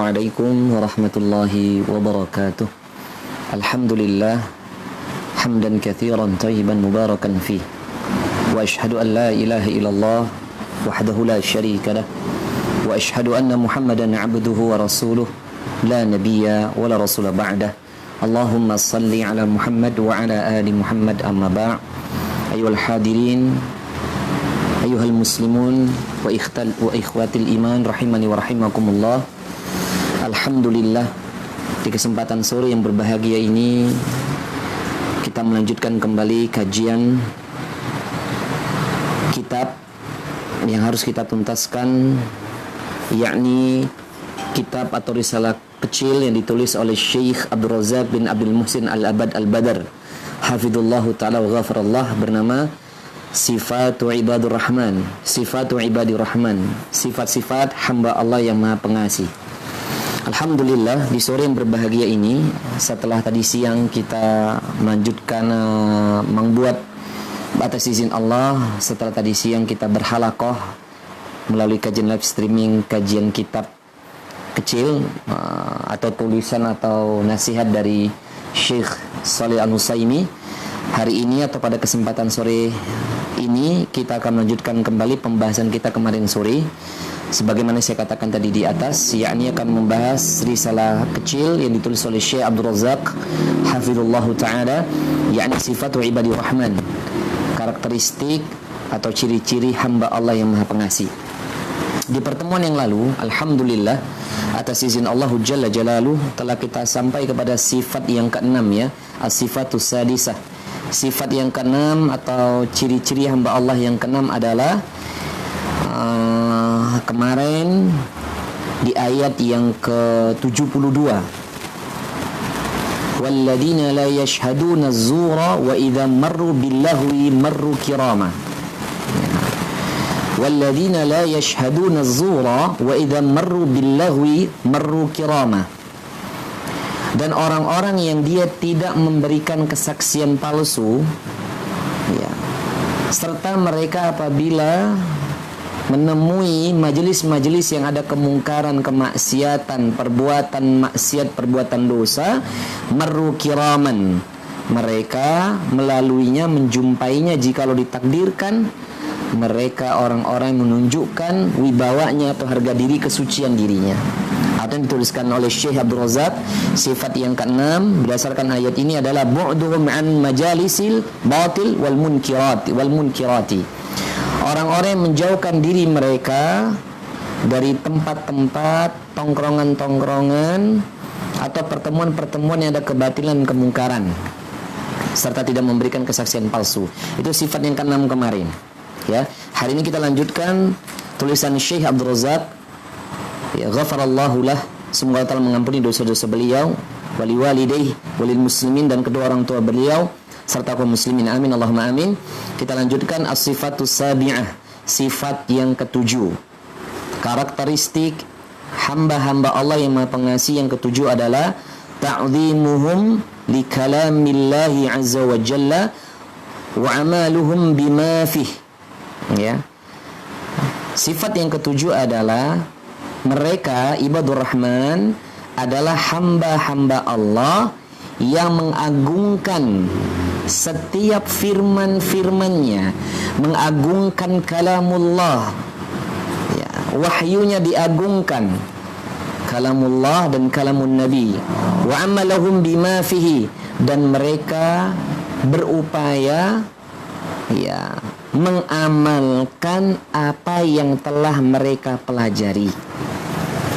Assalamualaikum warahmatullahi wabarakatuh. Alhamdulillah hamdan katsiran thayyiban mubarakan fih. Wa asyhadu an la ilaha illallah wahdahu la syarika lah. Wa asyhadu anna Muhammadan 'abduhu wa rasuluh la nabiyya wa la rasula ba'dah. Allahumma salli ala Muhammad wa ala ali Muhammad amma ba'. Ayyuhal hadirin, ayyuhal muslimun wa ikhwatil iman rahimani wa rahimakumullah. Alhamdulillah, di kesempatan sore yang berbahagia ini kita melanjutkan kembali kajian kitab yang harus kita tuntaskan, yakni kitab atau risalah kecil yang ditulis oleh Syekh Abdul Razak bin Abdul Muhsin Al-Abad Al-Badar hafidhullahu ta'ala wa ghafarallah, bernama Sifatu Ibadur Rahman, Sifatu Ibadir Rahman, sifat-sifat hamba Allah yang Maha Pengasih. Alhamdulillah, di sore yang berbahagia ini, setelah tadi siang kita melanjutkan membuat atas izin Allah, setelah tadi siang kita berhalakoh melalui kajian live streaming, kajian kitab kecil atau tulisan atau nasihat dari Syekh Shalih Al-Utsaimin. Hari ini atau pada kesempatan sore ini kita akan melanjutkan kembali pembahasan kita kemarin sore. Sebagaimana saya katakan tadi di atas, yakni akan membahas risalah kecil yang ditulis oleh Syekh Abdul Razak hafizallahu ta'ala, yakni Sifatu Ibadir Rahman, karakteristik atau ciri-ciri hamba Allah yang Maha Pengasih. Di pertemuan yang lalu, alhamdulillah, atas izin Allah Jalla Jalaluh, telah kita sampai kepada sifat yang keenam, ya, as-sifatus sadisah. Sifat yang keenam atau ciri-ciri hamba Allah yang keenam adalah kemarin di ayat yang ke-72, walladzina la yashhaduna az-zura wa idza marru bil-lahwi marru kirama. Walladzina la yashhaduna az-zura wa idza marru bil-lahwi marru kirama. Dan orang-orang yang dia tidak memberikan kesaksian palsu, ya, serta mereka apabila menemui majelis-majelis yang ada kemungkaran, kemaksiatan, perbuatan maksiat, perbuatan dosa, marru kiraman, mereka melaluinya, menjumpainya jikalau ditakdirkan. Mereka orang-orang yang menunjukkan wibawanya atau harga diri, kesucian dirinya. Atau yang dituliskan oleh Syekh Abdul Razak, sifat yang keenam berdasarkan ayat ini adalah bu'duhum an majalisil batil wal munkirati. Orang-orang yang menjauhkan diri mereka dari tempat-tempat, tongkrongan-tongkrongan atau pertemuan-pertemuan yang ada kebatilan dan kemungkaran, serta tidak memberikan kesaksian palsu. Itu sifat yang keenam kemarin, ya. Hari ini kita lanjutkan tulisan Syekh Abdul Razak, ya, ghafarallahu lah, semoga Allah mengampuni dosa-dosa beliau, wali walidayhi, walil muslimin, dan kedua orang tua beliau serta kaum muslimin, amin Allahumma amin. Kita lanjutkan as-sifatus sabi'ah, sifat yang ketujuh, karakteristik hamba-hamba Allah yang Maha Pengasih yang ketujuh adalah ta'dhimuhum li kalamillahi azza wa jalla wa amaluhum bima fih, ya. Sifat yang ketujuh adalah mereka ibadur rahman adalah hamba-hamba Allah yang mengagungkan setiap firman-firmannya, mengagungkan kalamullah, ya, wahyunya diagungkan, kalamullah dan kalamun nabi, wa amalahum bima fihi, dan mereka berupaya, ya, mengamalkan apa yang telah mereka pelajari,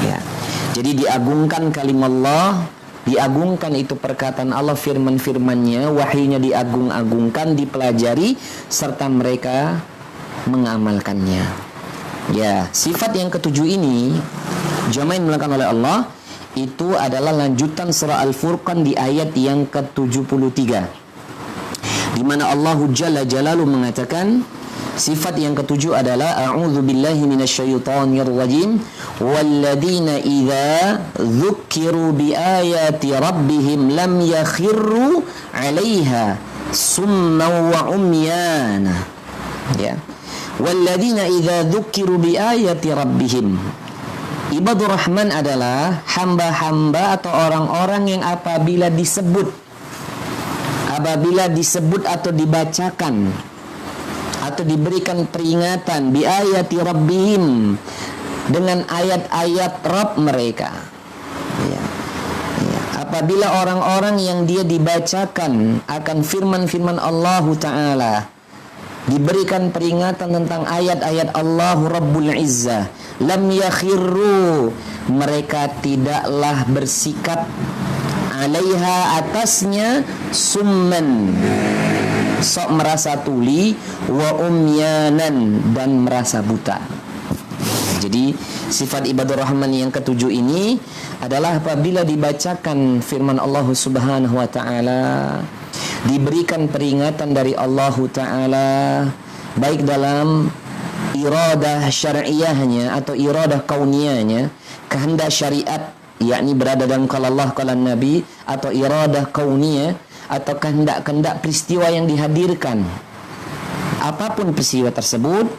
ya. Jadi diagungkan kalimallah, diagungkan itu perkataan Allah, firman-firmannya, wahyunya diagung-agungkan, dipelajari, serta mereka mengamalkannya. Ya, sifat yang ketujuh ini jamaah yang dimuliakan oleh Allah, itu adalah lanjutan surah Al-Furqan di ayat yang ke-73, di mana Allah Jalla Jalaluhu mengatakan, sifat yang ketujuh adalah a'udzu billahi minasyaitonir rajim, walladzina idza dzukiru biayati rabbihim lam yakhirru 'alaiha summan wa umyana, ya. Walladzina idza dzukiru biayati rabbihim, Ibadur Rahman adalah hamba-hamba atau orang-orang yang apabila disebut atau dibacakan atau diberikan peringatan bi ayati rabbihim, dengan ayat-ayat Rabb mereka. Ya. Apabila orang-orang yang dia dibacakan akan firman-firman Allah Ta'ala, diberikan peringatan tentang ayat-ayat Allah Rabbul Izzah, lam yakhirru, mereka tidaklah bersikap alaiha, atasnya, summan, sok merasa tuli, wa umyanan, dan merasa buta. Jadi sifat ibadur rahman yang ketujuh ini adalah apabila dibacakan firman Allah Subhanahu wa ta'ala, diberikan peringatan dari Allah Ta'ala, baik dalam iradah syar'iyahnya atau iradah kauniyahnya, kehendak syariat, yakni berada dalam qala Allah qala Nabi, atau iradah kauniyah atau kehendak peristiwa yang dihadirkan. Apapun peristiwa tersebut,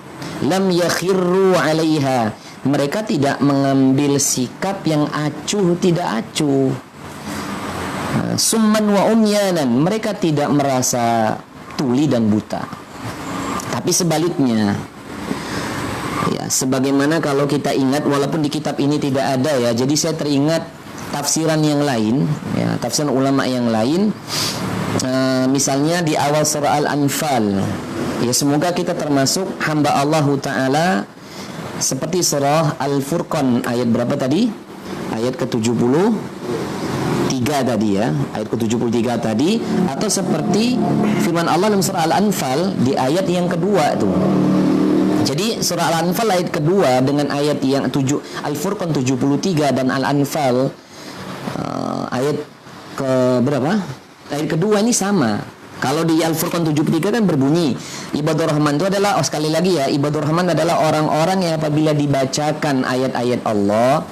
lam yakhirru 'alaiha, mereka tidak mengambil sikap yang acuh tidak acuh. Summan wa umyanan, mereka tidak merasa tuli dan buta. Tapi sebaliknya, ya, sebagaimana kalau kita ingat, walaupun di kitab ini tidak ada ya, jadi saya teringat tafsiran yang lain, ya, tafsiran ulama yang lain. Misalnya di awal surah Al-Anfal, ya, semoga kita termasuk hamba Allah Ta'ala seperti surah Al-Furqan ayat berapa tadi? Ayat ke-73 tadi ya, ayat ke-73 tadi, atau seperti firman Allah dalam surah Al-Anfal di ayat yang kedua itu. Jadi surah Al-Anfal ayat kedua dengan ayat yang Al-Furqan 73 dan Al-Anfal ayat ke berapa? Ayat kedua ini sama. Kalau di Al-Furqan 73 kan berbunyi ibadur rahman itu adalah, sekali lagi ya, ibadur rahman adalah orang-orang yang apabila dibacakan ayat-ayat Allah,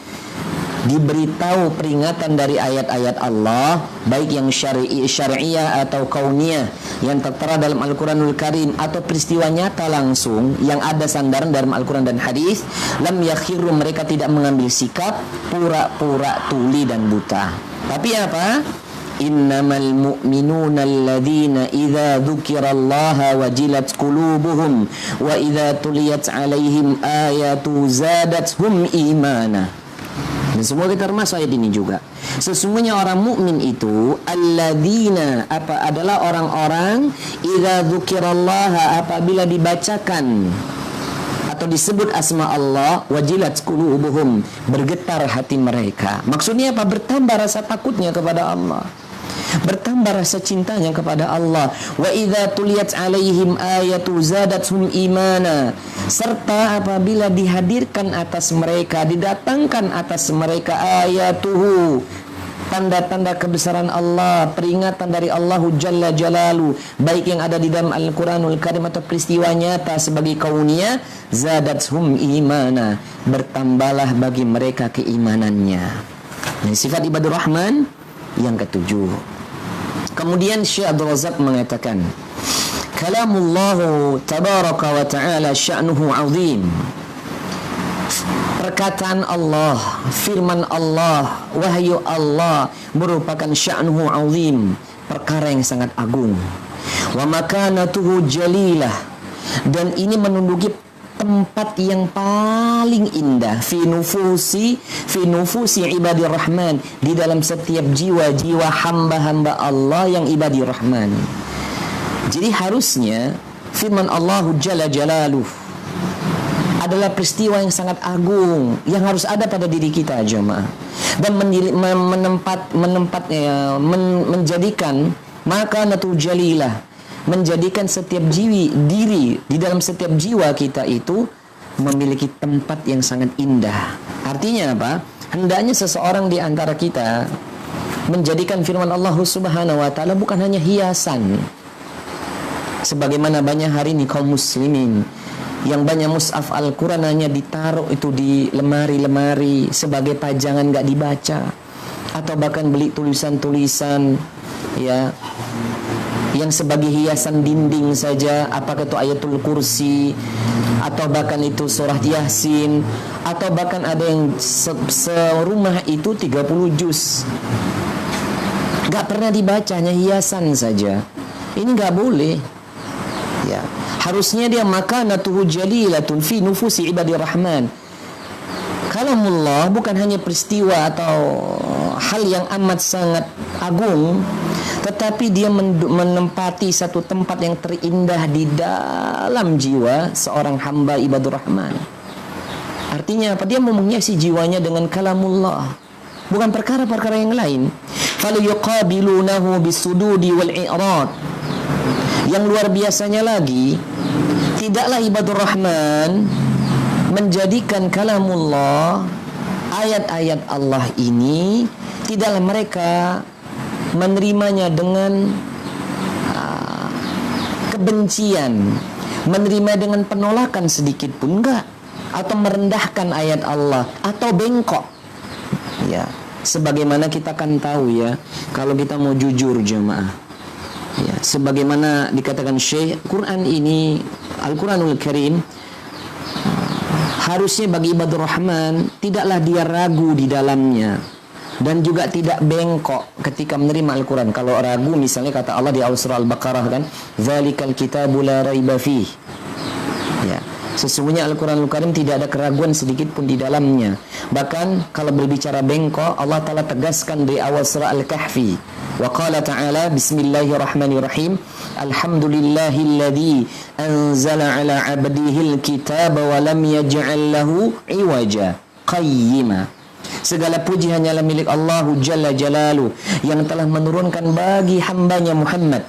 diberitahu peringatan dari ayat-ayat Allah, baik yang syari'iyah atau kauniyah yang tertera dalam Al-Quranul Karim, atau peristiwa nyata langsung yang ada sandaran dalam Al-Quran dan hadis, lam yakhiru, mereka tidak mengambil sikap pura-pura tuli dan buta. Tapi apa? Innamal mu'minuna alladhina idza dzukirallaha wajilat qulubuhum wa idza tuliyat alaihim ayatu zadatuhum imana. Dan semua kita termasuk ayat ini juga. Sesungguhnya orang mukmin itu alladzina adalah orang-orang idza dzukirallaha, apabila dibacakan atau disebut asma Allah, wajilat qulubuhum, bergetar hati mereka. Maksudnya apa? Bertambah rasa takutnya kepada Allah, bertambah rasa cintanya kepada Allah. Wa idza tuliyat alaihim ayatu zadatuhum imana, serta apabila dihadirkan atas mereka, didatangkan atas mereka ayatuhu, tanda-tanda kebesaran Allah, peringatan dari Allahu Jalla Jalalu, baik yang ada di dalam Al-Quranul Karim atau peristiwa nyata sebagai kauniyah, zadatuhum imana, bertambahlah bagi mereka keimanannya. Ini sifat ibadur rahman yang ketujuh. Kemudian Syekh Abdul Razak mengatakan, kalamullahu tabaraka wa ta'ala sya'nuhu 'azim. Perkataan Allah, firman Allah, wahyu Allah merupakan sya'nuhu 'azim, perkara yang sangat agung. Wa makanatuhu jalilah, dan ini menunduki tempat yang paling indah fi nufusi ibadir rahman, di dalam setiap jiwa-jiwa hamba-hamba Allah yang ibadir rahman. Jadi harusnya firman Allah Jalla Jalaluh adalah peristiwa yang sangat agung yang harus ada pada diri kita jemaah, dan menjadikan maka natu jalilah, menjadikan setiap diri di dalam setiap jiwa kita itu memiliki tempat yang sangat indah. Artinya apa? Hendaknya seseorang di antara kita menjadikan firman Allah Subhanahu wa ta'ala bukan hanya hiasan, sebagaimana banyak hari ini kaum muslimin yang banyak mushaf Al-Quran hanya ditaruh itu di lemari-lemari sebagai pajangan, gak dibaca, atau bahkan beli tulisan-tulisan ya yang sebagai hiasan dinding saja, apakah itu ayatul kursi atau bahkan itu surah Yasin, atau bahkan ada yang serumah itu 30 juz. Gak pernah dibaca, hanya hiasan saja. Ini gak boleh. Ya, harusnya dia makanatuhu jalilatun fi nufusi ibadir rahman. Kalamullah bukan hanya peristiwa atau hal yang amat sangat agung, tetapi dia menempati satu tempat yang terindah di dalam jiwa seorang hamba ibadur rahman. Artinya apa? Dia mau menghiasi jiwanya dengan kalamullah, bukan perkara-perkara yang lain. Falu yuqabilunahu bisududi wal i'rad. Yang luar biasanya lagi, tidaklah ibadur rahman menjadikan kalamullah, ayat-ayat Allah ini, tidaklah mereka menerimanya dengan kebencian, menerima dengan penolakan sedikit pun enggak, atau merendahkan ayat Allah, atau bengkok. Ya, sebagaimana kita kan tahu ya, kalau kita mau jujur jemaah, ya, sebagaimana dikatakan Syekh, Quran ini, Al-Quranul Karim, harusnya bagi ibadur rahman tidaklah dia ragu di dalamnya, dan juga tidak bengkok ketika menerima Al-Quran. Kalau ragu, misalnya kata Allah di surah Al-Baqarah kan, "Dzalikal kitabu la raiba fih." Ya, sesungguhnya Al-Quranul Karim tidak ada keraguan sedikit pun di dalamnya. Bahkan kalau berbicara bengkok, Allah Ta'ala tegaskan di awal surah Al-Kahfi, wa qala ta'ala, bismillahirrahmanirrahim, alhamdulillahilladzi anzala ala abdihil kitaba wa lam yaj'al lahu iwaja qayyima. Segala puji hanyalah milik Allah Jalla Jalaluh, yang telah menurunkan bagi hambanya Muhammad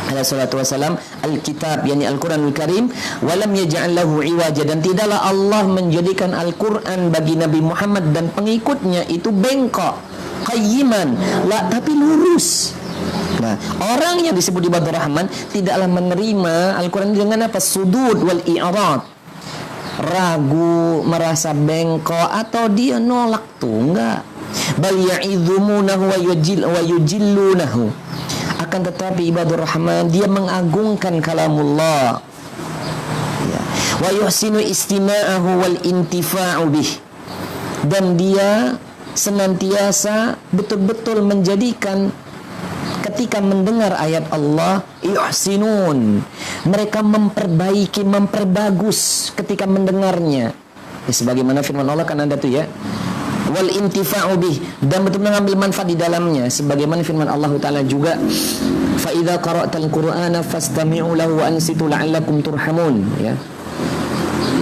alaihi salatu wasalam Alkitab, yakni Al-Quranul Karim, walam yaj'al lahu iwaja, dan tidaklah Allah menjadikan Al-Quran bagi Nabi Muhammad dan pengikutnya itu bengkok, qayyiman, tapi lurus. Nah, orang yang disebut ibadur rahman tidaklah menerima Al-Quran dengan apa? Sudud wal i'rad, ragu, merasa bengkok, atau dia nolak tuh, enggak. Bal ya'idhumunahu wa yujillunahu. Akan tetapi ibadur rahman dia mengagungkan kalamullah, ya. Wa yuhsinu istima'ahu wal intifa'u bih, dan dia senantiasa betul-betul menjadikan ketika mendengar ayat Allah, yuhsinun, mereka memperbaiki, memperbagus ketika mendengarnya. Ya, sebagaimana firman Allah kan ada tuh ya, wal intifa'u bih, dan betul-betul mengambil manfaat di dalamnya. Sebagaimana firman Allah Ta'ala juga, fa idza qara'tal qur'ana fastami'u lahu wa ansitu la'allakum turhamun. Ya,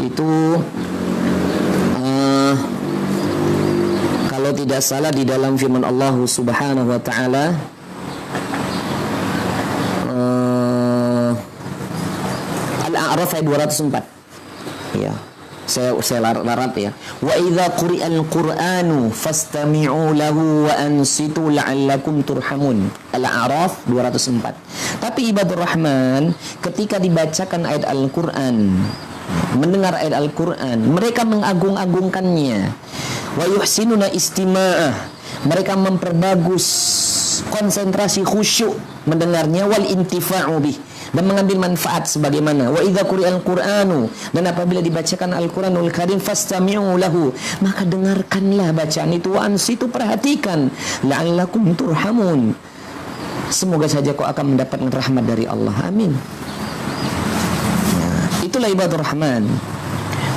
itu kalau tidak salah di dalam firman Allah Subhanahu wa Ta'ala, Al-A'raf ayat 204. Ya, saya larat ya. Wa idza quri'al qur'anu fastami'u lahu wa ansitu la'allakum turhamun. Al-A'raf 204. Tapi ibadur rahman ketika dibacakan ayat Al-Qur'an, mendengar ayat Al-Qur'an, mereka mengagung-agungkannya. Wa yuhsinuna istima'ah, mereka memperbagus konsentrasi khusyuk mendengarnya, wal intifa'u bih, dan mengambil manfaat. Sebagaimana wa idza quri'al qur'anu, dan apabila dibacakan Al-Quranul Karim, fastami'u lahu, maka dengarkanlah bacaan itu, wa ansitu, perhatikan, la'allakum turhamun, semoga saja kau akan mendapatkan rahmat dari Allah. Amin. Nah, itulah ibadur rahman.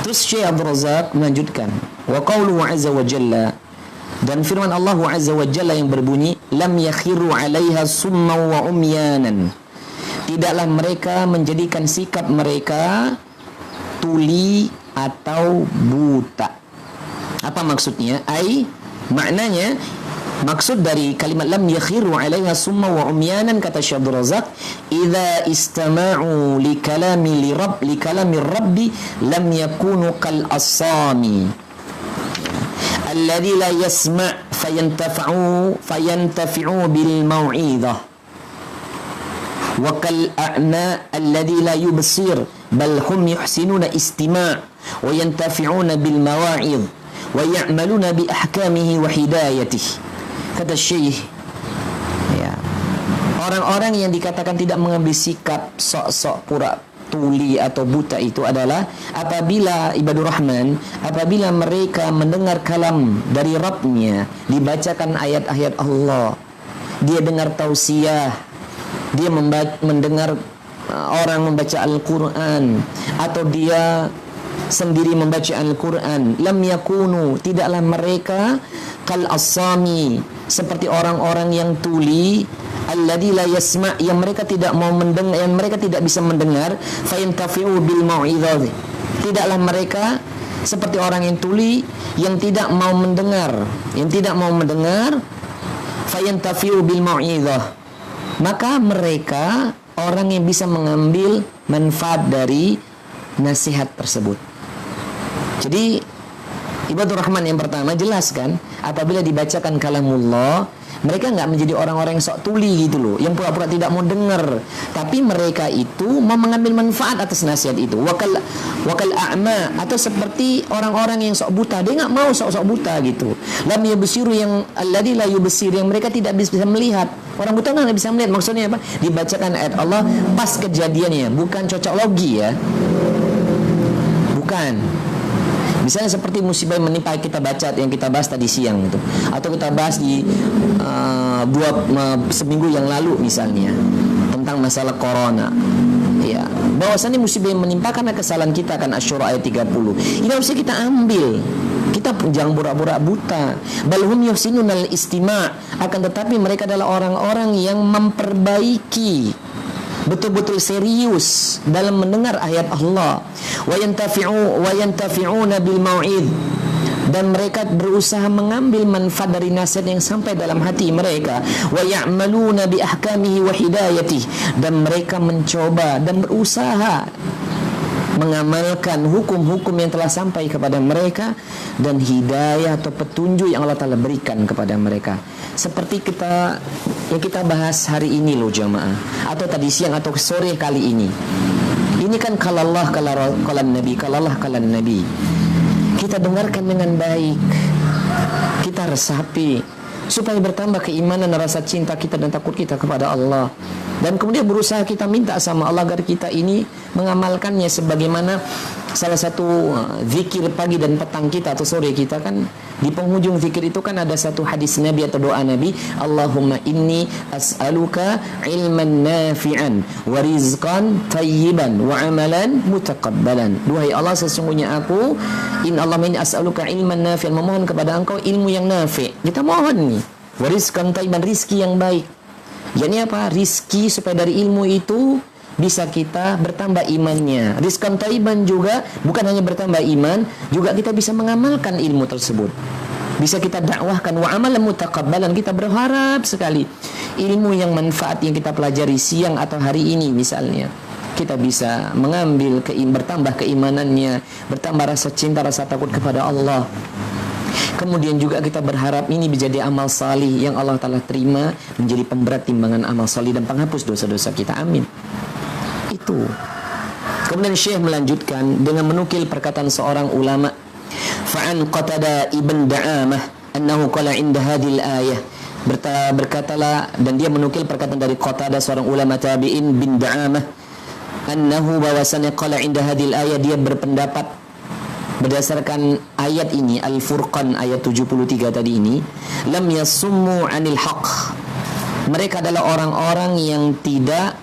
Terus Syekh Abdul Razak melanjutkan, wa qawluhu azza wa jalla, dan firman Allah azza wa jalla yang berbunyi, lam yakhiru 'alaiha summa wa umyanan, tidaklah mereka menjadikan sikap mereka tuli atau buta. Apa maksudnya? Maknanya, maksud dari kalimat lam yakhiru 'alaiha summa wa umyanan, kata Syekh Abdul Razak, idza istama'u li kalami rabbi lam yakunu kal asami alladzi la yasma' fayantafi'u bil mau'izah, wa kal a'na alladzi la yubsir bal hum yuhsinuna istima' wa yantafi'una bil mawa'idh wa ya'maluna bi ahkamihi wa hidayatihi. Kata Syekh, ya, orang-orang yang dikatakan tidak mengambil sikap sok-sok pura tuli atau buta itu adalah apabila ibadur rahman, apabila mereka mendengar kalam dari Rabbnya, dibacakan ayat-ayat Allah, dia dengar tausiah, dia mendengar orang membaca Al-Quran, atau dia sendiri membaca Al-Quran, lam yakunu, tidaklah mereka kal asami, seperti orang-orang yang tuli, alladzi la yasma', yang mereka tidak mau mendengar, yang mereka tidak bisa mendengar, fayantafi'u bil mau'izah, tidaklah mereka seperti orang yang tuli yang tidak mau mendengar, fayantafi'u bil mau'izah, maka mereka orang yang bisa mengambil manfaat dari nasihat tersebut. Jadi ibadur rahman yang pertama jelas kan, apabila dibacakan kalamullah, mereka nggak menjadi orang-orang yang sok tuli gitu loh, yang pura-pura tidak mau dengar, tapi mereka itu mau mengambil manfaat atas nasihat itu. Wakal a'ma, atau seperti orang-orang yang sok buta, dia nggak mau sok-sok buta gitu. Lam yubsiru, yang alladzi la yubsir, yang mereka tidak bisa melihat. Orang buta nggak bisa melihat, maksudnya apa? Dibacakan ayat Allah pas kejadiannya, bukan cocok logi ya, bukan. Misalnya seperti musibah yang menimpa kita baca, yang kita bahas tadi siang itu, atau kita bahas di seminggu yang lalu misalnya tentang masalah corona. Ya, bahwasannya musibah yang menimpa karena kesalahan kita, kan Asy-Syura ayat 30. Ini harusnya kita ambil. Kita jangan pura-pura buta. Balhum yuhsinunal istima', akan tetapi mereka adalah orang-orang yang memperbaiki, betul-betul serius dalam mendengar ayat Allah. Wa yantafi'una bil mau'id, dan mereka berusaha mengambil manfaat dari nasihat yang sampai dalam hati mereka. Wa ya'maluna bi ahkamihi wa hidayatihi, dan mereka mencoba dan berusaha mengamalkan hukum-hukum yang telah sampai kepada mereka dan hidayah atau petunjuk yang Allah Ta'ala berikan kepada mereka. Seperti yang kita bahas hari ini loh jamaah, atau tadi siang atau sore kali ini. Ini kan kalallah kalan Nabi. Kita dengarkan dengan baik, kita resapi, supaya bertambah keimanan dan rasa cinta kita dan takut kita kepada Allah. Dan kemudian berusaha kita minta sama Allah agar kita ini mengamalkannya, sebagaimana salah satu zikir pagi dan petang kita atau sore kita, kan di penghujung zikir itu kan ada satu hadis Nabi atau doa Nabi, Allahumma inni as'aluka ilman nafi'an wa rizqan tayyiban wa amalan mutaqabbalan. Duhai Allah, sesungguhnya aku Allahumma inni as'aluka ilman nafi'an, memohon kepada engkau ilmu yang nafi'. Kita mohon nih, wa rizqan tayyiban, rizki yang baik. Jadi apa? Rizki supaya dari ilmu itu bisa kita bertambah imannya. Rizqan thayyiban juga bukan hanya bertambah iman, juga kita bisa mengamalkan ilmu tersebut. Bisa kita dakwahkan. Wa amalan mutaqabbalan, kita berharap sekali ilmu yang manfaat yang kita pelajari siang atau hari ini misalnya, kita bisa mengambil bertambah keimanannya, bertambah rasa cinta, rasa takut kepada Allah. Kemudian juga kita berharap ini menjadi amal salih yang Allah Ta'ala terima, menjadi pemberat timbangan amal salih dan penghapus dosa-dosa kita. Amin. Itu. Kemudian Syekh melanjutkan dengan menukil perkataan seorang ulama, fa'an Qatada ibn Da'amah annahu qala inda hadhil ayah, berkatalah, dan dia menukil perkataan dari Qatada, seorang ulama tabi'in bin Da'amah, annahu, bahwasannya qala inda hadhil ayah, dia berpendapat berdasarkan ayat ini, Al-Furqan ayat 73 tadi ini, lam yasummu anil haq, mereka adalah orang-orang yang tidak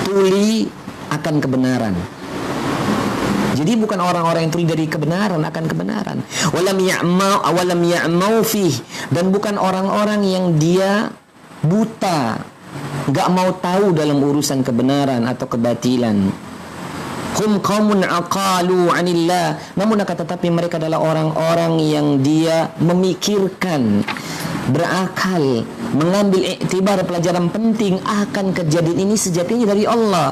tuli akan kebenaran. Jadi bukan orang-orang yang tuli dari kebenaran, akan kebenaran. Walam ya'mau fih, dan bukan orang-orang yang dia buta, gak mau tahu dalam urusan kebenaran atau kebatilan. Hum qaumun aqalu anillah, namun akan tetapi mereka adalah orang-orang yang dia memikirkan, berakal, mengambil iktibar, pelajaran penting akan kejadian ini sejatinya dari Allah.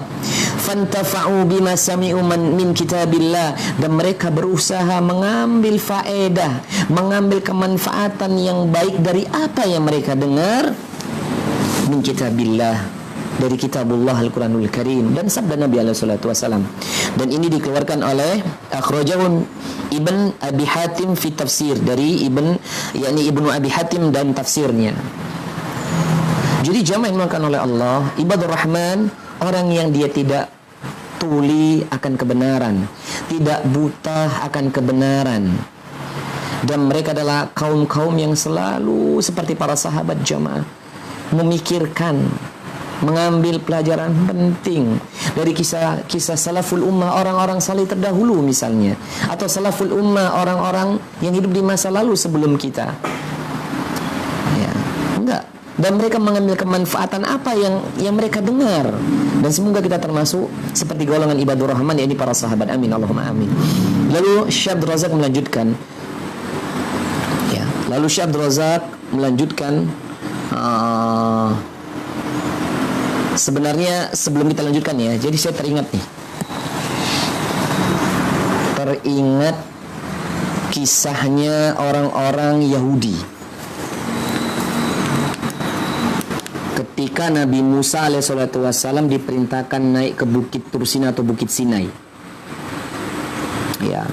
Fantafa'u bima sami'u min kitabillah, dan mereka berusaha mengambil faedah, mengambil kemanfaatan yang baik dari apa yang mereka dengar min kitabillah, dari kitabullah Al-Quranul Karim dan sabda Nabi alaihi salatu wasalam. Dan ini dikeluarkan oleh akhrajahu Ibn Abi Hatim fi tafsir, dari Ibnu Abi Hatim dan tafsirnya. Jadi jamaah yang dimakan oleh Allah, ibadur rahman, orang yang dia tidak tuli akan kebenaran, tidak buta akan kebenaran. Dan mereka adalah kaum-kaum yang selalu seperti para sahabat jamaah memikirkan, mengambil pelajaran penting dari kisah salaful ummah, orang-orang saleh terdahulu misalnya, atau salaful ummah, orang-orang yang hidup di masa lalu sebelum kita. Ya, enggak. Dan mereka mengambil kemanfaatan apa yang mereka dengar. Dan semoga kita termasuk seperti golongan ibadur rahman, yakni para sahabat. Amin, Allahumma amin. Lalu Syekh Abdul Razak melanjutkan. Ya, lalu Syekh Abdul Razak melanjutkan. Sebenarnya sebelum kita lanjutkan ya, jadi saya teringat kisahnya orang-orang Yahudi ketika Nabi Musa alaihissalam diperintahkan naik ke Bukit Tursina atau Bukit Sinai. Ya,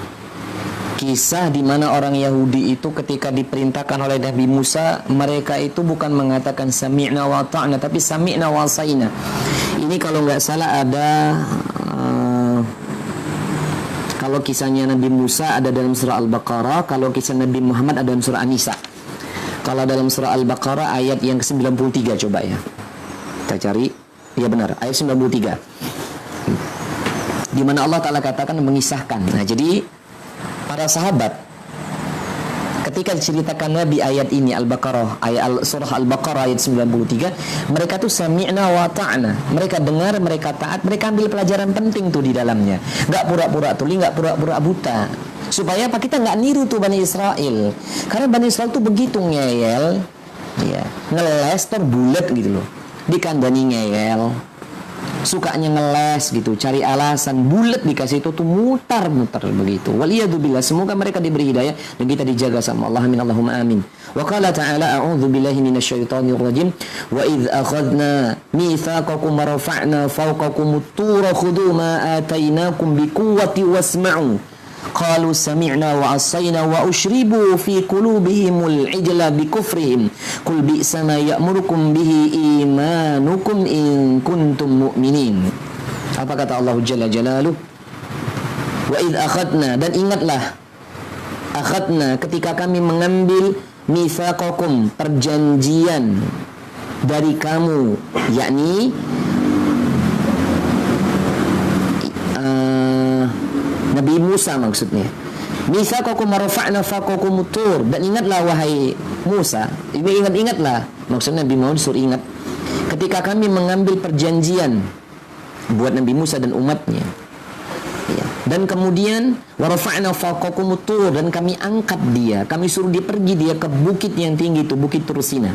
kisah di mana orang Yahudi itu ketika diperintahkan oleh Nabi Musa, mereka itu bukan mengatakan sami'na wa ta'na, tapi sami'na wa asaina. Ini kalau nggak salah ada kalau kisahnya Nabi Musa ada dalam surah Al-Baqarah, kalau kisah Nabi Muhammad ada dalam surah An-Nisa. Kalau dalam surah Al-Baqarah ayat yang ke-93 coba ya. Kita cari. Ya benar, ayat 93. Di mana Allah Ta'ala katakan mengisahkan. Nah, jadi para sahabat ketika diceritakan Nabi ayat ini Al-Baqarah, surah Al-Baqarah ayat 93, mereka tuh sami'na wa ta'na. Mereka dengar, mereka taat, mereka ambil pelajaran penting tuh di dalamnya. Enggak pura-pura tuli, enggak pura-pura buta. Supaya apa? Kita enggak niru tuh Bani Israel. Karena Bani Israel tuh begitu ngeyel, ya, ngeles terbulet gitu loh. Dikandani ngeyel, sukanya ngeles gitu, cari alasan, bulat dikasih itu tuh mutar-mutar begitu. Waliyadzubillah, semoga mereka diberi hidayah dan kita dijaga sama Allah. Amin, Allahumma amin. Wa qala ta'ala a'udzu billahi minasyaitonir rajim wa idz akhadna mitsaqakum wa rafa'na fawqakum at-tura khudhu ma atainakum biquwwati wasma'u qalu sami'na wa asayna wa ushribu fi qulubihimul ijla bikufrihim qul bi'sa ma ya'murukum bihi imanukum in kuntum mu'minin. Apa kata Allah Jalla Jalaluh? Wa idh akhadna, dan ingatlah, akhadna ketika kami mengambil mitsaqakum, perjanjian dari kamu, yakni Nabi Musa maksudnya. Mitsaqakum marfa'na faqakum tur, dan ingatlah wahai Musa, ini ingatlah, maksudnya Nabi Muhammad suruh ingat ketika kami mengambil perjanjian buat Nabi Musa dan umatnya. Ya. Dan kemudian warfa'na faqakum tur, dan kami angkat dia, kami suruh dia pergi dia ke bukit yang tinggi itu, Bukit Tursina.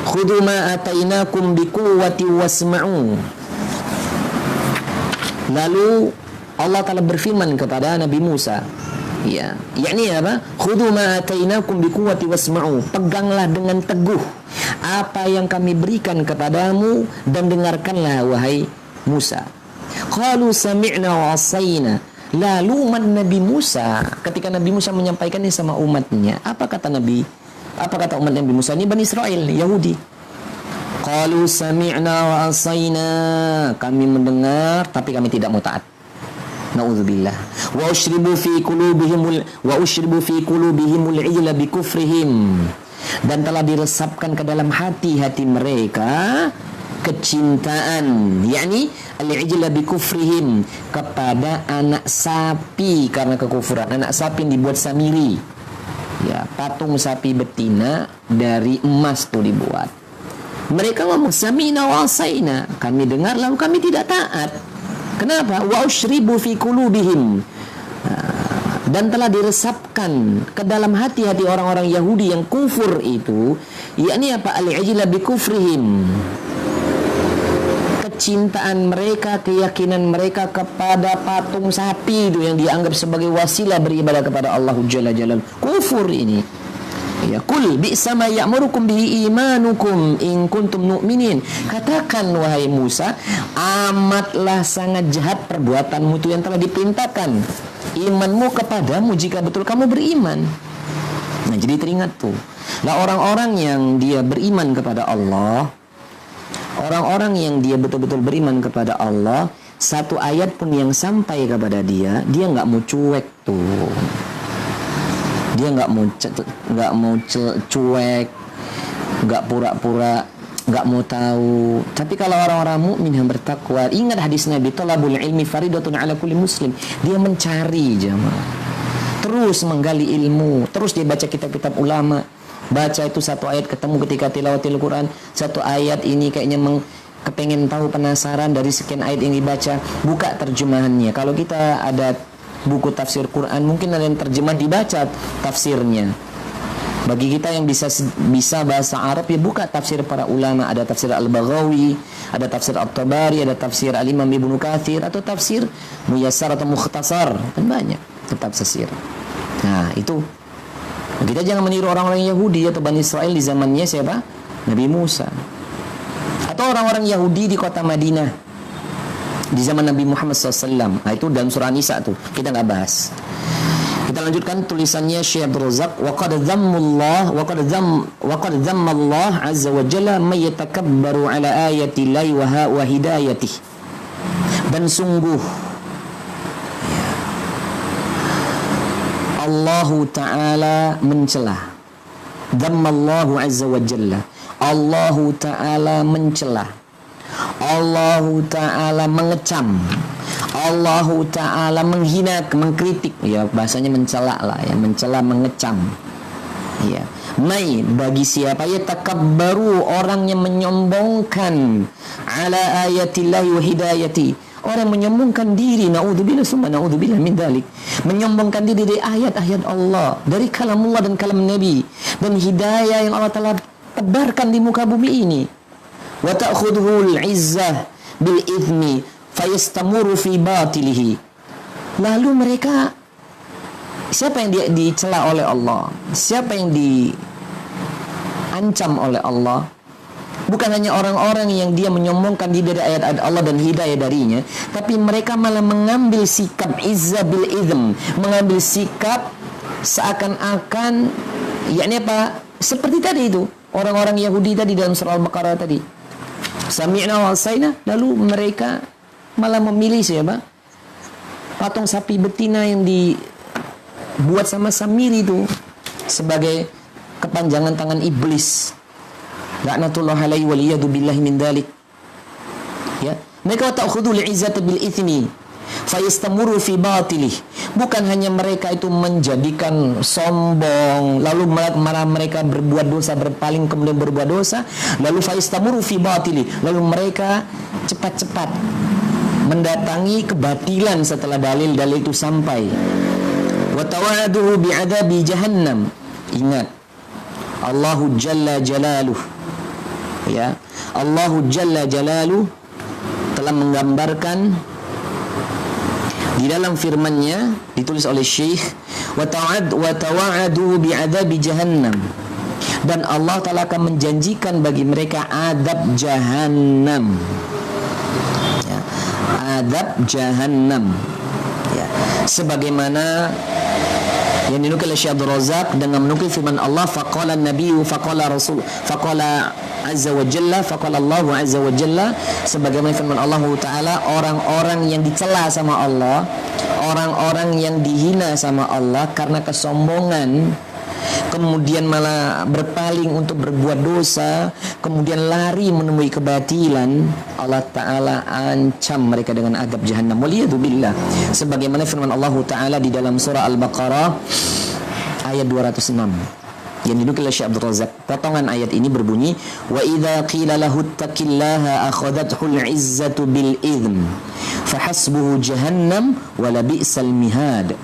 Khudhu ma atainakum biquwwati wasma'u. Lalu Allah Ta'ala berfirman kepada Nabi Musa, ya, yakni apa? Khudhu ma atainakum biquwwati wasma'u. Peganglah dengan teguh apa yang kami berikan kepadamu dan dengarkanlah wahai Musa. Qalu sami'na wa asayna. Lalu umat Nabi Musa, ketika Nabi Musa menyampaikan ini sama umatnya, apa kata Nabi? Apa kata umat Nabi Musa? Ini Bani Israel, Yahudi. Qalu sami'na wa asayna. Kami mendengar tapi kami tidak mau taat. Na'udzubillah. Wa ushribu fi qulubihimul ijla bikufrihim. Dan telah diresapkan ke dalam hati-hati mereka kecintaan, yakni al-ijla bikufrihim, kepada anak sapi karena kekufuran. Anak sapi yang dibuat samiri. Ya, patung sapi betina dari emas tuh dibuat. Mereka ngomong sami'na wa asaina. Kami dengar lalu kami tidak taat. Kenapa? Wa ushribu fi qulubihim. Dan telah diresapkan ke dalam hati-hati orang-orang Yahudi yang kufur itu, yakni apa? Al-ijla bi kufrihim. Kecintaan mereka, keyakinan mereka kepada patung sapi itu yang dianggap sebagai wasilah beribadah kepada Allah Jalla Jalaluhu. Kufur ini. Ya, kul bi'sa ma ya'murukum bihi imanukum in kuntum mu'minin. Katakan wahai Musa, amatlah sangat jahat perbuatanmu itu yang telah diperintahkan imanmu kepadamu jika betul kamu beriman. Nah, jadi teringat tuh. Lah orang-orang yang dia beriman kepada Allah, orang-orang yang dia betul-betul beriman kepada Allah, satu ayat pun yang sampai kepada dia nggak mau cuek tuh. Dia nggak mau cuek, nggak pura-pura nggak mau tahu. Tapi kalau orang-orang mukmin yang bertakwa, ingat hadis Nabi, talabul ilmi faridatun ala kulli muslim. Dia mencari jamaah, terus menggali ilmu, terus dia baca kitab-kitab ulama. Baca itu satu ayat, ketemu ketika tilawatil Quran, satu ayat ini kayaknya kepengen tahu, penasaran dari sekian ayat yang dibaca, buka terjemahannya. Kalau kita ada buku tafsir Quran, mungkin ada yang terjemah, dibaca tafsirnya. Bagi kita yang bisa bahasa Arab, ya buka tafsir para ulama. Ada tafsir Al-Baghawi, ada tafsir At-Tabari, ada tafsir Al-Imam Ibnu Katsir, atau tafsir Muyassar atau Mukhtasar, kan banyak kitab tafsir. Nah itu, kita jangan meniru orang-orang Yahudi atau Bani Israel di zamannya siapa? Nabi Musa. Atau orang-orang Yahudi di kota Madinah di zaman Nabi Muhammad SAW. Nah itu dalam surah Nisa tuh, kita nggak bahas. Kita lanjutkan tulisannya Syekh Abdul Razak. Wa qad dhamma Allah azza wa jalla may yatakabbaru ala ayati llahi wa hidayatih. Dan sungguh Allah Ta'ala mencela. Dhamma Allah azza wa jalla, Allah Ta'ala mencela, Allah Ta'ala mengecam, Allah Ta'ala menghina, mengkritik. Ya bahasanya mencela lah ya, mencela, mengecam. Ya, mai bagi siapa ya takabbaru, orang yang menyombongkan, ala ayatillahi wa hidayati, orang menyombongkan diri, naudzubillah summa naudzubillah min dzalik, menyombongkan diri dari ayat-ayat Allah, dari kalamullah dan kalam Nabi, dan hidayah yang Allah telah tebarkan di muka bumi ini. Wa ta'khudhuhu al-izzah bil ithmi fayastamuru fi batilihi. Lalu mereka, siapa yang dicela oleh Allah, siapa yang diancam oleh Allah? Bukan hanya orang-orang yang dia menyombongkan diri dari ayat-ayat Allah dan hidayah darinya, tapi mereka malah mengambil sikap izzah bil idhm, mengambil sikap seakan-akan, yakni apa? Seperti tadi itu, orang-orang Yahudi tadi dalam surah Al-Baqarah tadi. Sami'na wa asaina, lalu mereka malah memilih siapa? Patung sapi betina yang dibuat sama Samiri itu sebagai kepanjangan tangan iblis. Laknatullah alaihi waliyadu billahi min dhalik. Ya, mereka ta'khudul izzata bil ithmi fayastamuru fi batilih. Bukan hanya mereka itu menjadikan sombong, lalu malah mereka berbuat dosa, berpaling kemudian berbuat dosa, lalu fayastamuru fi batilih, lalu mereka cepat-cepat mendatangi kebatilan setelah dalil-dalil itu sampai. Wa tawaduhu bi'adabi jahannam. Ingat, Allahu Jalla Jalaluh, ya, Allahu Jalla Jalaluh telah menggambarkan di dalam firman-Nya, ditulis oleh Syekh, wa tawa'adu bi'adabi jahannam, dan Allah Ta'ala akan menjanjikan bagi mereka adab jahannam, ya, adab jahannam, ya, sebagaimana yang dinukil oleh Syekh Abdul Razak dengan menukil firman Allah, faqala an-nabiyyu faqala rasul faqala azza wa jalla faqala Allahu azza wa jalla, sebagaimana firman Allah Ta'ala, orang-orang yang dicela sama Allah, orang-orang yang dihina sama Allah karena kesombongan, kemudian malah berpaling untuk berbuat dosa, kemudian lari menemui kebatilan, Allah Ta'ala ancam mereka dengan azab jahannam. Waliyadzubillah, sebagaimana firman Allah Ta'ala di dalam surah Al-Baqarah ayat 206 yang dinukil oleh Syekh Abdul Razak. Potongan ayat ini berbunyi, wa idza qila lahu ittaqillaha akhadhathu al-izzatu bil idhm fahasbuhu jahannam wa la bi'sal mihad.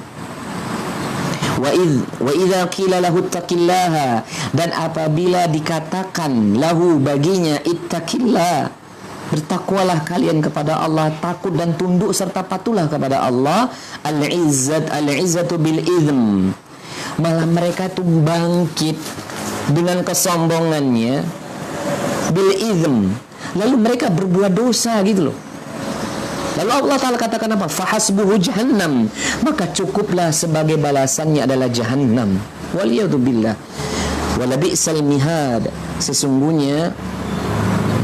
Wa idza qila lahu ittaqillaha, dan apabila dikatakan lahu baginya, ittaqillah, bertakwalah kalian kepada Allah, takut dan tunduk serta patuhlah kepada Allah, al-izzatu bil idhm, malah mereka tuh bangkit dengan kesombongannya, bil idhm, lalu mereka berbuat dosa gitu loh. Lalu Allah Ta'ala katakan apa? Fahasbuhu jahannam, maka cukuplah sebagai balasannya adalah jahannam. Waliyadzubillah. Wala bi'sal mihad, sesungguhnya,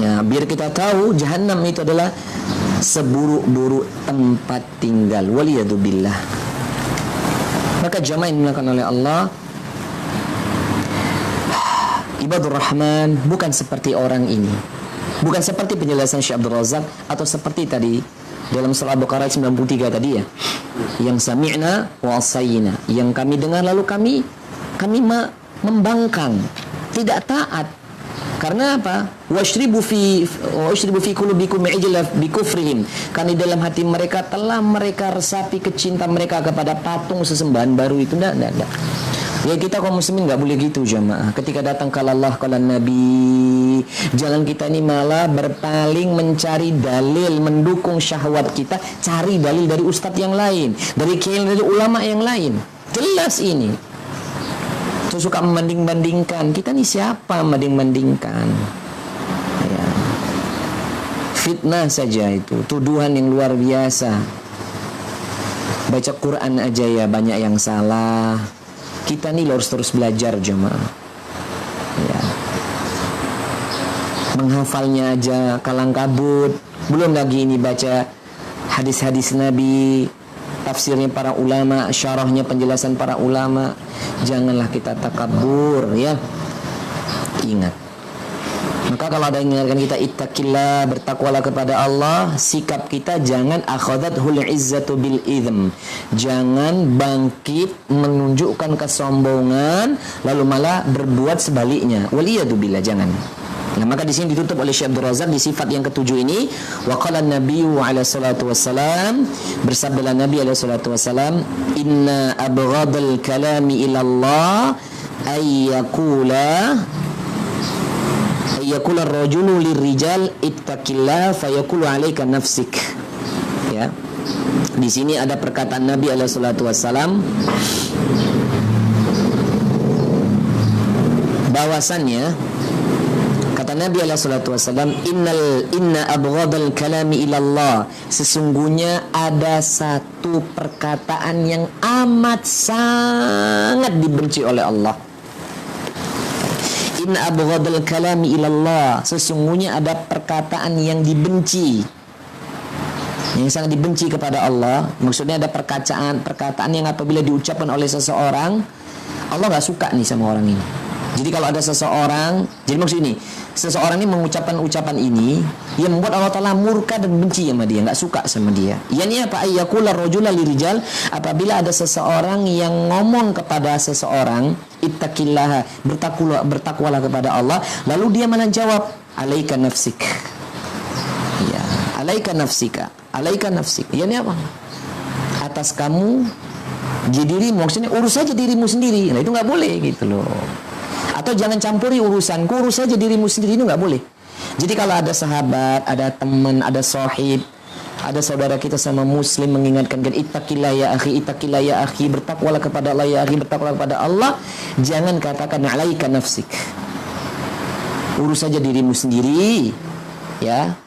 ya, biar kita tahu jahannam itu adalah seburuk-buruk tempat tinggal. Waliyadzubillah. Maka jamaah yang dimuliakan oleh Allah, ibadur rahman bukan seperti orang ini, bukan seperti penjelasan Syekh Abdul Razak, atau seperti tadi dalam surah Al-Baqarah 93 tadi ya, yang sami'na wa asayna, yang kami dengar lalu kami membangkang, tidak taat. Karena apa? Washribu fi qulubikum ijla bikufrihim. Karena dalam hati mereka telah mereka resapi kecintaan mereka kepada patung sesembahan baru itu. Enggak. Ya, kita kaum muslimin nggak boleh gitu jamaah. Ketika datang kalau Allah kalau Nabi, jangan kita ini malah berpaling mencari dalil mendukung syahwat kita, cari dalil dari ustadz yang lain, dari kiai, dari ulama yang lain. Jelas ini. Suka membanding-bandingkan. Kita nih siapa membanding-bandingkan? Ya. Fitnah saja itu, tuduhan yang luar biasa. Baca Quran aja ya banyak yang salah. Kita nih harus terus belajar jemaah. Ya. Menghafalnya aja kalang kabut. Belum lagi ini baca hadis-hadis Nabi, tafsirnya para ulama, syarahnya, penjelasan para ulama. Janganlah kita takabur ya. Ingat. Maka kalau ada yang mengingatkan kita ittaqillah, bertakwalah kepada Allah, sikap kita jangan akhadathul izzatu bil idhm. Jangan bangkit menunjukkan kesombongan lalu malah berbuat sebaliknya. Waliyadzubillah, jangan. Nah, maka di sini ditutup oleh Syekh Abdul Razak di sifat yang ketujuh ini. Wa qala an-nabiyyu alaihi salatu wassalam, bersabda Nabi alaihi salatu wassalam, inna abghadal kalami ila Allah ayyakula ar-rajulu lirrijal ittaqillah fayaqulu 'alaika nafsik. Ya. Di sini ada perkataan Nabi alaihi salatu wassalam bahwasannya kata Nabi alaihi salatu wasallam, inna abghadal kalami ilallah, sesungguhnya ada satu perkataan yang amat sangat dibenci oleh Allah. Inna abghadal kalami ilallah, sesungguhnya ada perkataan yang dibenci, yang sangat dibenci kepada Allah. Maksudnya ada perkataan yang apabila diucapkan oleh seseorang, Allah gak suka nih sama orang ini. Jadi kalau ada seseorang, jadi maksud ini, seseorang ini mengucapkan ucapan ini yang membuat Allah Ta'ala murka dan benci sama dia, nggak suka sama dia. Yani apa? Ayyakula rajula lirijal, apabila ada seseorang yang ngomong kepada seseorang, ittaqillah, bertakwalah kepada Allah, lalu dia malah jawab, alaika nafsik. Ya, alaika nafsika, alaika nafsik. Yani apa? Atas kamu, dirimu, maksudnya urus saja dirimu sendiri. Nah itu nggak boleh gitu loh. Atau jangan campuri urusanku, urus saja dirimu sendiri, itu nggak boleh. Jadi kalau ada sahabat, ada teman, ada sahib, ada saudara kita sama muslim mengingatkan kan, ittaqillah ya akhi, bertakwalah kepada Allah ya akhi, bertakwalah kepada Allah, jangan katakan alaika nafsik, urus saja dirimu sendiri, ya,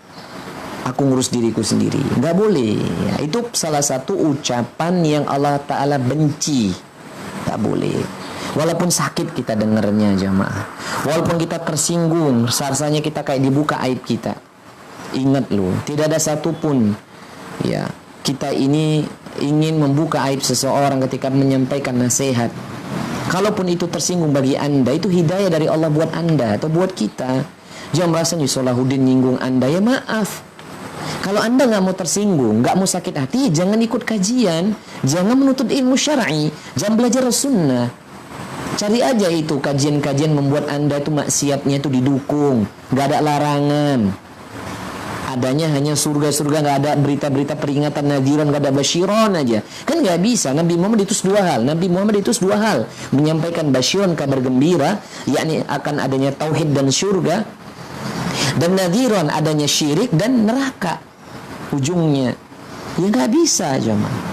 aku ngurus diriku sendiri, nggak boleh. Ya, itu salah satu ucapan yang Allah Ta'ala benci, nggak boleh. Walaupun sakit kita dengarnya jamaah, walaupun kita tersinggung, rasanya kita kayak dibuka aib kita. Ingat loh, tidak ada satupun ya kita ini ingin membuka aib seseorang ketika menyampaikan nasihat. Kalaupun itu tersinggung bagi anda, itu hidayah dari Allah buat anda atau buat kita. Jangan merasa Salahuddin nyinggung anda, ya maaf. Kalau anda nggak mau tersinggung, nggak mau sakit hati, jangan ikut kajian, jangan menuntut ilmu syar'i, jangan belajar sunnah. Cari aja itu kajian-kajian membuat anda itu maksiatnya itu didukung, nggak ada larangan, adanya hanya surga-surga, nggak ada berita-berita peringatan, nadhiran, nggak ada basyiron aja. Kan nggak bisa. Nabi Muhammad diutus dua hal, menyampaikan basyiron, kabar gembira, yakni akan adanya tauhid dan surga, dan nadhiran, adanya syirik dan neraka ujungnya. Ya nggak bisa jemaah.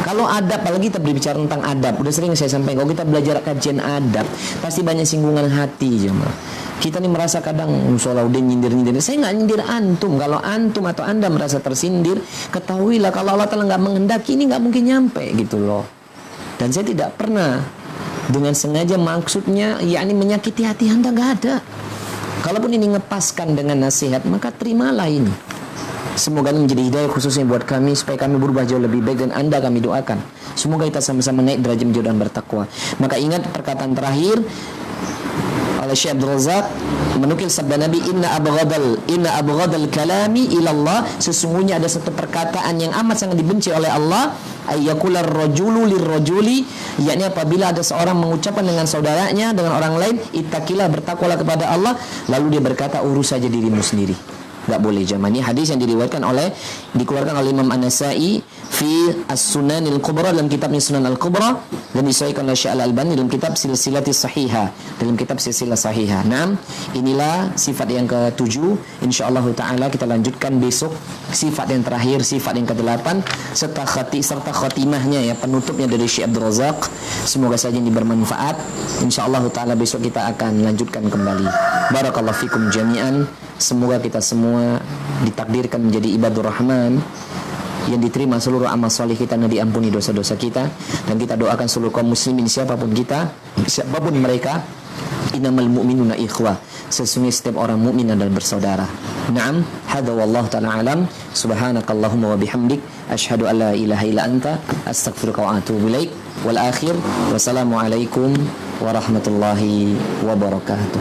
Kalau adab, apalagi kita berbicara tentang adab, udah sering saya sampaikan, kalau kita belajar kajian adab, pasti banyak singgungan hati jemaah. Kita nih merasa kadang Salahuddin nyindir-nyindir. Saya nggak nyindir antum. Kalau antum atau anda merasa tersindir, ketahuilah kalau Allah Ta'ala nggak menghendaki, ini nggak mungkin nyampe gitu loh. Dan saya tidak pernah dengan sengaja maksudnya yakni menyakiti hati anda, nggak ada. Kalaupun ini ngepaskan dengan nasihat, maka terimalah ini. Semoga ini menjadi hidayah khususnya buat kami supaya kami berubah jauh lebih baik, dan Anda kami doakan semoga kita sama-sama naik derajat menjauh dan bertakwa. Maka ingat perkataan terakhir oleh Syekh Abdul Razak menukil sabda Nabi, inna abghadal kalami ilallah, sesungguhnya ada satu perkataan yang amat sangat dibenci oleh Allah, ayyakular rajulu lirrajuli, yakni apabila ada seorang mengucapkan dengan saudaranya, dengan orang lain, ittaqilah, bertakwalah kepada Allah, lalu dia berkata urus saja dirimu sendiri. Enggak boleh jamaah. Ini hadis yang dikeluarkan oleh Imam An-Nasa'i fi As-Sunanil Kubra, dalam kitabnya Sunan Al-Kubra, dan disahihkan oleh Syekh Al-Albani dalam kitab Silsilatis Sahihah, dalam kitab Silsilah Sahihah. Nah, inilah sifat yang ke-7. Insyaallah taala kita lanjutkan besok sifat yang terakhir, sifat yang ke-8 serta khatimahnya, ya, penutupnya dari Syekh Abdul Razak. Semoga saja ini bermanfaat. Insyaallah taala besok kita akan lanjutkan kembali. Barakallahu fikum jami'an. Semoga kita semua ditakdirkan menjadi ibadur rahman yang diterima seluruh amal soleh kita, dan diampuni dosa-dosa kita. Dan kita doakan seluruh kaum muslimin siapapun mereka, innamal mu'minuna ikhwah, sesungguhnya setiap orang mukmin adalah bersaudara. Naam, hadza wallahu ta'ala alam. Subhanakallahumma wa bihamdik, asyhadu an la ilaha illa anta, astaghfiruka wa atubu ilaik. Wal akhir, wassalamu alaikum warahmatullahi wabarakatuh.